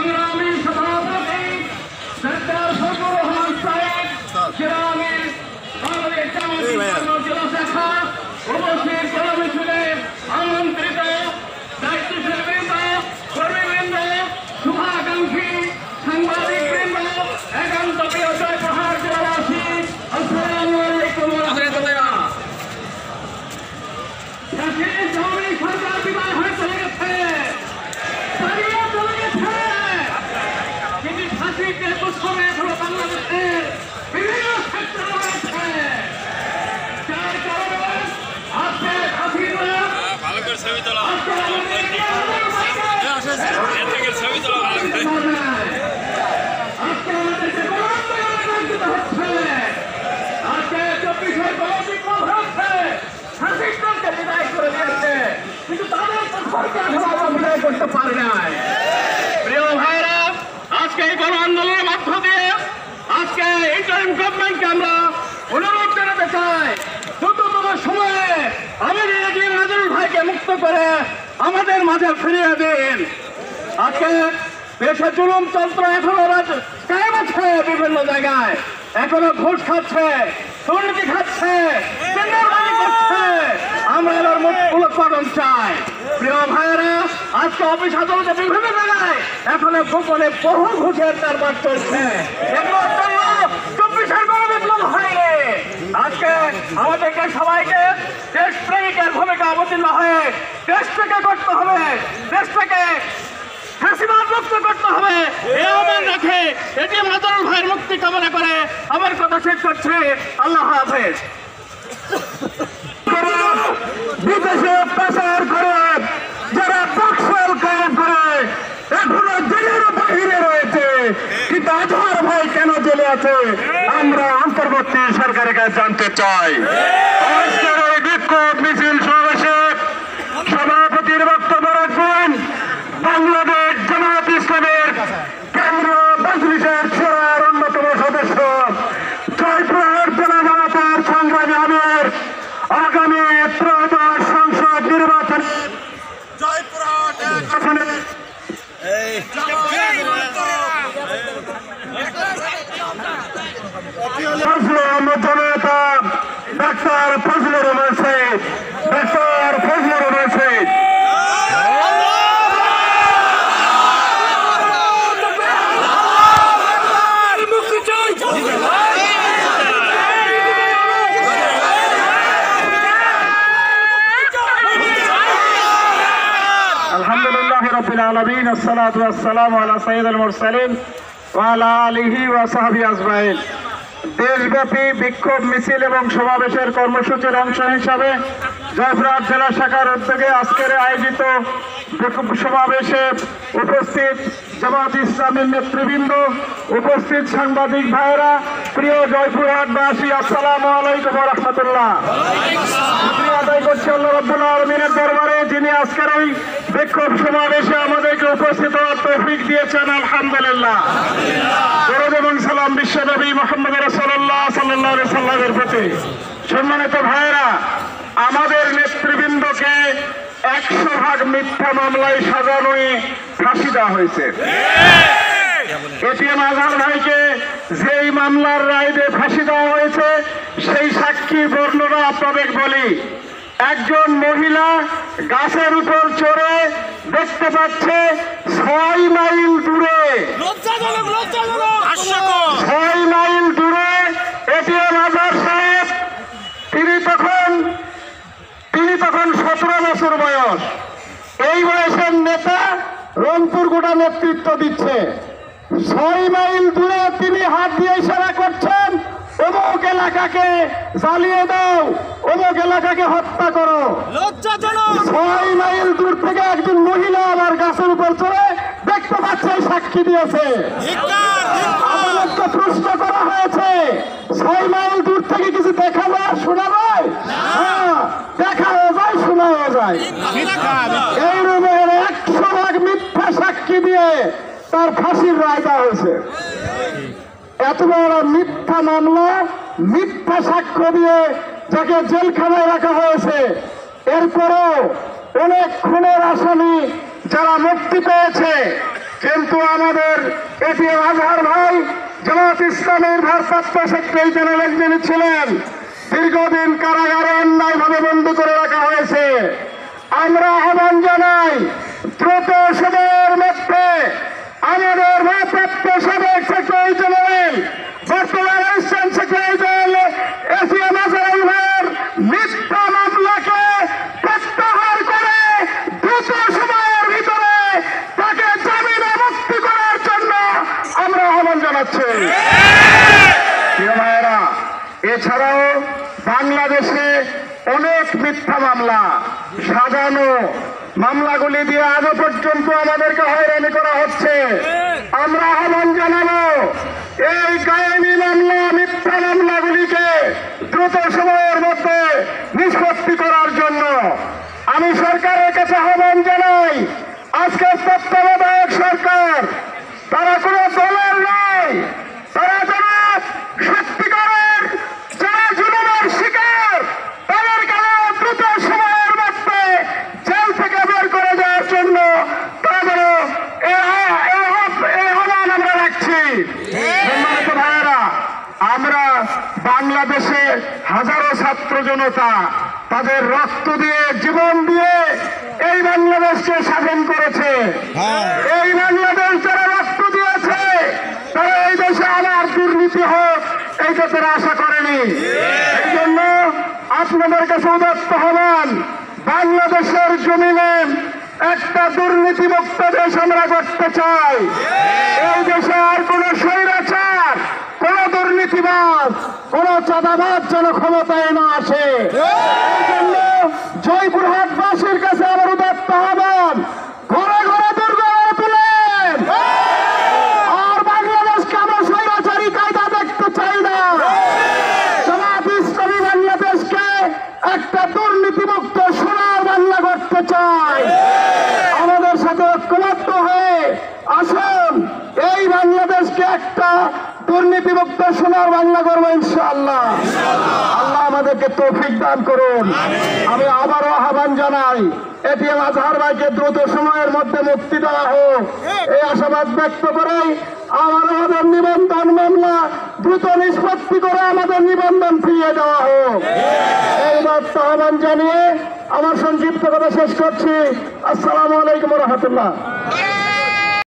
সংগ্রামী সভাপতি সরদার ফজলুর রহমান সাহেব, গ্রামীণ বাংলাদেশ জামায়াত জেলা শাখা উপস্থিত কর্মসূচিতে আমন্ত্রিত দায়িত্বশীল বৃন্দ, কর্মীবৃন্দ, শুভাকাঙ্ক্ষী সাংবাদিকবৃন্দ, একান্ত প্রিয় জয়পুরহাট জেলাবাসী, আসসালামু আলাইকুম। সরকার বিদায় হয়ে চলে গেছে, পালিয়ে চলে গেছে, কিন্তু ফাঁসির যে দুঃসমে এখনো বাংলাদেশের বিভিন্ন ক্ষেত্রে রয়েছে। যার কারণে আজকে হাসিনা ভালো করে ছবি তোলা আজকে 24 গণবিপ্লব হচ্ছে, হাসিনাকে বিদায় করে দিয়েছে, কিন্তু তাদের সরকার বিদায় করতে পারে নাই। প্রিয় ভাইরা, আজকে এই গণ আন্দোলনের মধ্য দিয়ে আজকে ইন্টারিম গভর্নমেন্টকে আমরা অনুরোধ জানাতে চাই, দ্রুততম সময়ে আমাদের এগিয়ে নাজরুল ভাইকে মুক্ত করে আমাদের মাঝে ফিরিয়ে দিন। আজকে দেশে জুলুম তন্ত্র এখনো কায়েম আছে, বিভিন্ন জায়গায় এখনো ঘুষ খাচ্ছে, দুর্নীতি খাচ্ছে, টেন্ডারবাজি করছে। আমরা এবার মূলোৎপাদন চাই। প্রিয় ভাইয়েরা, আজকে অফিস আদালতে বিভিন্ন জায়গায় এখনো গোপনে বহু ঘুষের কারবার চলছে। এগুলোর জন্য 24 গণবিপ্লব হয়নি। আজকে আমাদেরকে সবাইকে দেশপ্রেমিকের ভূমিকা অবতীর্ণ হয়ে দেশটাকে করতে হবে, দেশটাকে ফাঁসিবাদ মুক্ত করতে হবে। এই আহ্বান রেখে এটি নাজরুল ভাইয়ের মুক্তি কামনা করে আমার কথা শেষ করছে। আল্লাহ হাফেজ। বিদেশে পাচার করে যারা বক্সল কায়েম করে এখনো জেলের বাহিরে রয়েছে, কিন্তু আজহার ভাই কেন জেলে আছে আমরা অন্তর্বর্তী সরকারের কাছে জানতে চাই। আজকের এই বিক্ষোভ মিছিল সমাবেশে সভাপতির বক্তব্য রাখবেন বাংলাদেশ জামায়াত ইসলামের কেন্দ্রীয় মজলিসের চূড়ার অন্যতম সদস্য জয়পুরহাট জেলা জামায়াতের সংগ্রামী আমির, আগামী ত্রয়োদশ সংসদ নির্বাচন জনতা ডাক্তার ফজলুর রহমান সাহেব, ডাক্তার ফজলুর রহমান সাহেব। আলহামদুলিল্লাহ রাব্বিল আলামিন, আসসালাতু ওয়াসসালামু আলা সাইয়্যিদিল মুরসালিন ওয়া আলা আলিহি ওয়া সাহবিহি আজমাইন। দেশব্যাপী বিক্ষোভ মিছিল এবং সমাবেশের কর্মসূচির অংশ হিসাবে জয়পুরহাট জেলা শাখার উদ্যোগে আজকের আয়োজিত সমাবেশে উপস্থিত জামায়াত ইসলামের নেতৃবৃন্দ, উপস্থিত সাংবাদিক ভাইয়েরা, প্রিয় জয়পুরহাটবাসী, আসসালামু আলাইকুম ওয়া রাহমাতুল্লাহ। আদায় করছি আল্লাহ রাব্বুল আলামিনের দরবারে, যিনি আজকের এই বিক্ষোভ সমাবেশে আমাদেরকে উপস্থিত হওয়ার তৌফিক দিয়েছেন। আলহামদুলিল্লাহ। দরুদ এবং সালাম বিশ্বনবী মুহাম্মদ রাসূলুল্লাহ সাল্লাল্লাহু আলাইহি সাল্লামের প্রতি। সম্মানিত ভাইয়েরা, আমাদের নেতৃবৃন্দকে 100% মিথ্যা মামলায় সাজানোয় ফাঁসি দেওয়া হয়েছে। এটিএম আজহার ভাইকে যেই মামলার রায় দিয়ে ফাঁসি দেওয়া হয়েছে সেই সাক্ষীর বর্ণনা আপনাদের বলি। একজন মহিলা গাছের উপর চড়ে দেখতে পাচ্ছে 6 মাইল দূরে, 6 মাইল দূরে এটিএম আজহার সাহেব, তিনি তখন 17 বছর বয়স। এই বয়সের নেতা রংপুর গোটা নেতৃত্ব দিচ্ছে। 6 মাইল দূরে তিনি হাত দিয়ে ইশারা করছেন, অমুক এলাকাকে জ্বালিয়ে দাও, অমুক এলাকাকে হত্যা করো। 6 মাইল দূর থেকে একজন মহিলা আবার গাছের উপর চড়ে দেখতে পাচ্ছে, সাক্ষী দিয়েছে। আদালতকে প্রশ্ন করা হয়েছে, 6 মাইল দূর থেকে কিছু দেখা যায়, শোনা যায়? হ্যাঁ, দেখাও যায়, শোনাও যায়। এই রুমের 100% মিথ্যা সাক্ষী দিয়ে তার ফাঁসির রায় দেওয়া হয়েছে। এত বড় মিথ্যা মামলা, মিথ্যা সাক্ষ্য দিয়ে যাকে জেলখানায় রাখা হয়েছে, এরপরও অনেক খুনের আসামি যারা মুক্তি পেয়েছে, কিন্তু আমাদের এটিএম আজহার ভাই জামাত ইসলামের ভারপ্রাপ্ত সেক্রেটারি জেনারেল যিনি ছিলেন, দীর্ঘদিন কারাগারে অন্যায়ভাবে বন্দী করে রাখা হয়েছে। আমরা আহ্বান জানাই দ্রুত সময়ের মধ্যে আমাদের ভারপ্রাপ্ত সাবেক সেক্রেটারি জেনারেল বর্তমান অ্যাসিস্ট্যান্ট সেক্রেটারি জেনারেল এটিএম আজহার ভাইয়ের মিথ্যা মামলাকে প্রত্যাহার করে দ্রুত সময়ের ভিতরে তাকে জামিনে মুক্তি করার জন্য আমরা আহ্বান জানাচ্ছি। প্রিয় ভাইয়েরা, এছাড়াও বাংলাদেশে অনেক মিথ্যা মামলা, সাজানো মামলাগুলি দিয়ে আজও পর্যন্ত আমাদেরকে হয়রানি করা হচ্ছে। আমরা আহ্বান জানাবো এই কায়েমি মামলা, মিথ্যা মামলাগুলিকে দ্রুত সময়ের মধ্যে নিষ্পত্তি করার জন্য আমি সরকারের কাছে আহ্বান জানাই। আজকের তত্ত্বাবধায়ক সরকার তারা কোনো দলের নয়, তারা যারা সত্যিকারের যারা জুলুমের শিকার তাদেরকে দ্রুত সময়ের মধ্যে জেল থেকে বের করে দেওয়ার জন্য তাদের এই আহ্বান আমরা রাখছি। সম্মানিত ভাইয়েরা, আমরা বাংলাদেশে হাজারো ছাত্র জনতা তাদের রক্ত দিয়ে, জীবন দিয়ে এই বাংলাদেশকে স্বাধীন করেছে। এই বাংলাদেশ যারা রক্ত দিয়েছে তারা এই দেশে আবার দুর্নীতি হোক এইটা তারা আশা করেনি। এই জন্য আপনাদের কাছে উদাত্ত আহ্বান, বাংলাদেশের জমিনে একটা দুর্নীতিমুক্ত দেশ আমরা করতে চাই। এই দেশে আর কোন স্বৈরাচার, কোন দুর্নীতিবাজ, কোন চাঁদাবাজ যেন ক্ষমতায় না আসে। এই জন্য জয়পুরহাটবাসীর কাছে আমার উদাত্ত আহ্বান, ঘরে ঘরে দুর্গ তুলেন। আর বাংলাদেশকে আমরা স্বৈরাচারী কায়দা দেখতে চাই না। জামাত ইসলামী বাংলাদেশকে একটা দুর্নীতিমুক্ত সোনার বাংলা করতে চাই। আমাদের সাথে ঐক্যবদ্ধ হয়ে আসুন এই বাংলাদেশকে একটা দুর্নীতিমুক্ত সোনার বাংলা করবো ইনশাআল্লাহ। আল্লাহ আমাদেরকে তৌফিক দান করুন। আমি আবারও আহ্বান জানাই এটিএম আজহার ভাইকে দ্রুত সময়ের মধ্যে মুক্তি দেওয়া হোক, এই আশাবাদ ব্যক্ত করে আমাদের নিবন্ধন মামলা দ্রুত নিষ্পত্তি করে আমাদের নিবন্ধন ফিরিয়ে দেওয়া হোক, এই বার্তা আহ্বান জানিয়ে আমার সংক্ষিপ্ত কথা শেষ করছি। আসসালামু আলাইকুম ওয়া রাহমাতুল্লাহ।